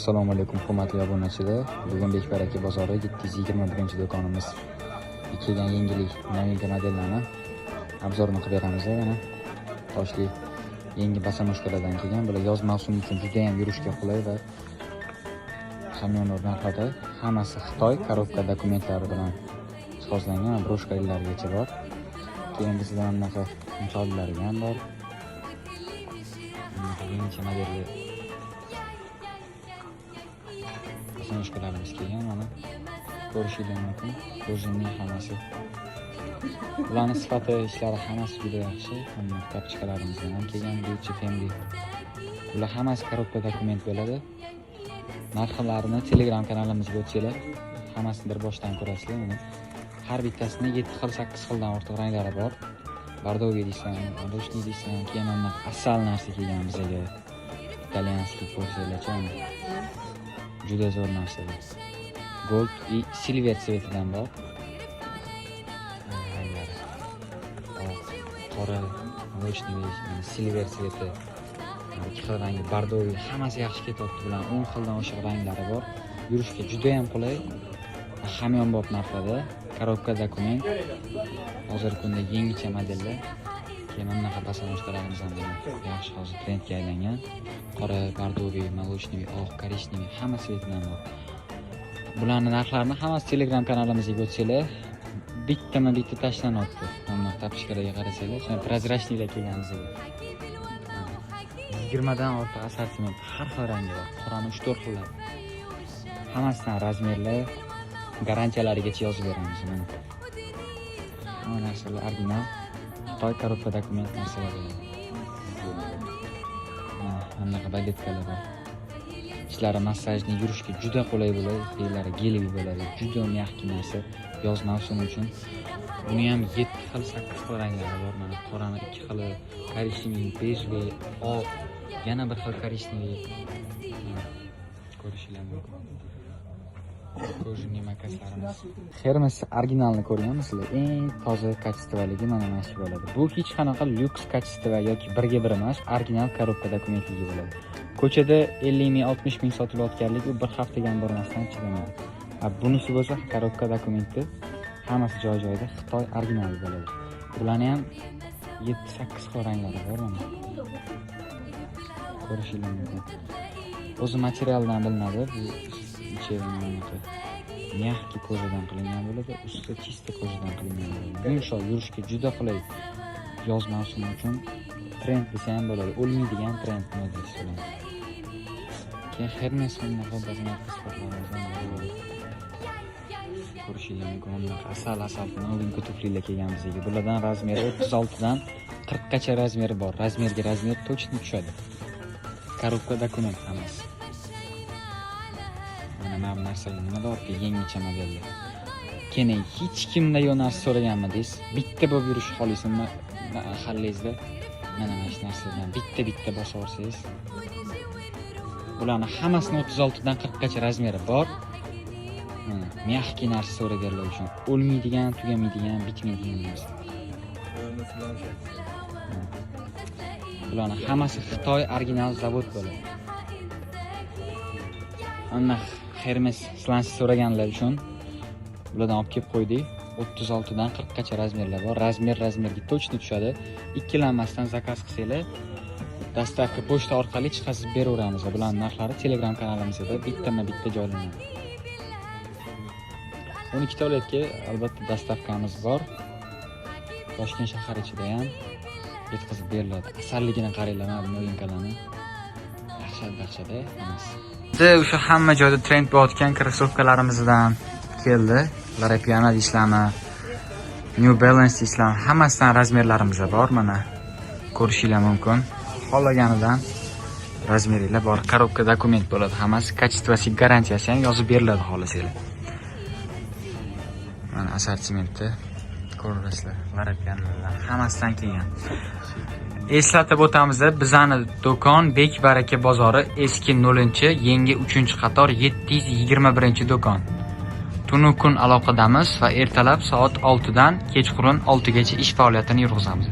Assalomu alaykum hurmatli obunachilar. Bugun Bekbaraka bozori 721-do'konimiz. Kelgan yangilik, novinka modellarni obzorini qilib beramiz. Mana toshli yangi basamoshkalardan kelgan. Bular yoz mavsumi uchun juda ham yurishga qulay va hamyonbop narxlarda. Hammasi Xitoy korobka dokumentlari bilan jihozlangan, broshkalargacha bor. Keyin bizda bunaqa inshollari ham bor. Yangi modelli basamoshkalarimiz kelgan. Mana ko'rishingiz mumkin. Ko'zimning hammasi. Ularning sifati, ishlari hammasi juda yaxshi. Hamma kapchikalarimizdan ham kelgan, Gucci, Fendi. Ular hammasi korobka dokument bo'ladi. Narxlarini Telegram kanalimizga o'tsanglar, hammasini bir boshdan ko'rasizlar. Mana har bittasini 7 xil, 8 xildan ortiq ranglari bor. Bardoviy deysan, Roshni deysan, keyin mana asal narsa kelgan bizga. Italyanskiy ko'rsanglarcha. Juda zo'r narsa. Gold и silver tsvetidan bor. Qora, roshni, silver tsveti. Ikki xil rangi bardoviy, hammasi yaxshi ketyapti bilan 10 xildan oshiq ranglari bor. Yurishga juda ham qulay. Hamyonbop narxlarda, korobka dokument. Hozirgi kunda yangicha modellar. Keyin bunaqa basamoshkalarimiz ham yaxshi hozir trendga aylangan. Qora, bardoviy, молочный, oq, korishniy hamma svetidan bor. Bularning narxlarini hammasi Telegram kanalimizga o'tsanglar, bitta tashlanyapti. Mana tapishkalarga qarasanglar, shuna prozrachnilar kelgan bizga. 20 dan ortiq assortiment, har xil rangi bor. Qorani 3-4 xillab. Hammasidan razmerlar, garantiyalarigacha yozib beramiz mana. Hamma narsalar original, Xitoy korobka dokument narsalar bo'ladi. Bunaqa baletkalar bor. Ishlari massajni yurishga juda qulay bo'ladi, fe'llari geliy bo'ladi, juda mягкий narsa yoz mavsumi uchun. Buni ham 7 xil, 8 xil ranglari bor. Mana qorani 2 xili, korishniy, bejli, oq, yana bir xil korishniy. Ko'rishingiz mumkin. Ko'zning makaslarimiz. Hermes originalni ko'rganmisizlar? Eng toza kачестволigi mana shu bo'ladi. Bu hech qanaqa lyuks kачество yoki birga bir emas, original korobka dokumentligi bo'ladi. Ko'chada 50 ming, 60 ming sotilayotganligi u bir haftaga ham bormasdan chiqamaydi. Bunisi bo'lsa korobka dokumenti hammasi joy-joyida Xitoy originali bo'ladi. Bularning ham 7-8 xil ranglari bor mana. Ko'rishingiz mumkin. O'zi materialdan bilinadi, bu mягкий ko'zadan qilingan bo'ladi, usti chista ko'zadan qilingan bo'ladi. Yumshoq, yurishga juda qulay. Yoz mavsumi uchun trend desa ham bo'ladi. O'lmaydigan trend modeli bo'ladi. Keyin Hermes bunaqa bazalar qisqarlardan bor. Ko'rishingiz mumkin. Asal novinka tuflilar kelgan bizga. Bulardan razmeri 36 dan 40 gacha razmeri bor. Razmerga razmer точно tushadi. Korobka dokument hammasi. Mana bu narsalar nima borki, yangicha modellar. Keyin hech kimda yo'q narsa so'raganmi deysiz? Bitta bo'lib yurish xolisimi mahallangizda? Mana shu narsalardan bitta bosib olsangiz. Bularning hammasini 36 dan 40 gacha razmeri bor. Mягкий narsa so'raganlar uchun. O'lmaydigan, tugamaydigan, bitmaydigan narsa. Bularning hammasi Xitoy original zavod bo'ladi. Ana Hermes slansi so'raganlar uchun bulardan olib kelib qo'ydik. 36 dan 40 gacha razmerlar bor. Razmerga точно tushadi. Ikkilanmasdan zakaz qilsanglar, dostavka pochta orqali chiqazib beraveramiz. Bularning narxlari Telegram kanalimizda bitta joylanadi. 12 ta viloyatga albatta dostavkamiz bor. Toshkent shahar ichida ham yetkazib beriladi. Asalligini qaranglar, mana bu novinkalarni. Dahshat-da hammasi. O'sha hamma joyda trend bo'layotgan krossovkalarimizdan keldi. Ular pianada ishlami, New Balance ishlami, hammasidan razmerlarimiz bor. Mana ko'rishingiz mumkin. Xohlaganidan razmeringlar bor. Korobka dokument bo'ladi. Hammasi kачествоsi, garantiyasi ham yozib beriladi xohlasanglar. Mana assortimentni ko'rasizlar. Pianalar hammasidan kelgan. Eslatib o'tamiz, bizning do'kon Bekbaraka bozori, eski 0-chi, yangi 3-qator 721-do'kon. Tunu kun aloqadamiz va ertalab soat 6 dan kechqurun 6 gacha ish faoliyatini yurg'izamiz.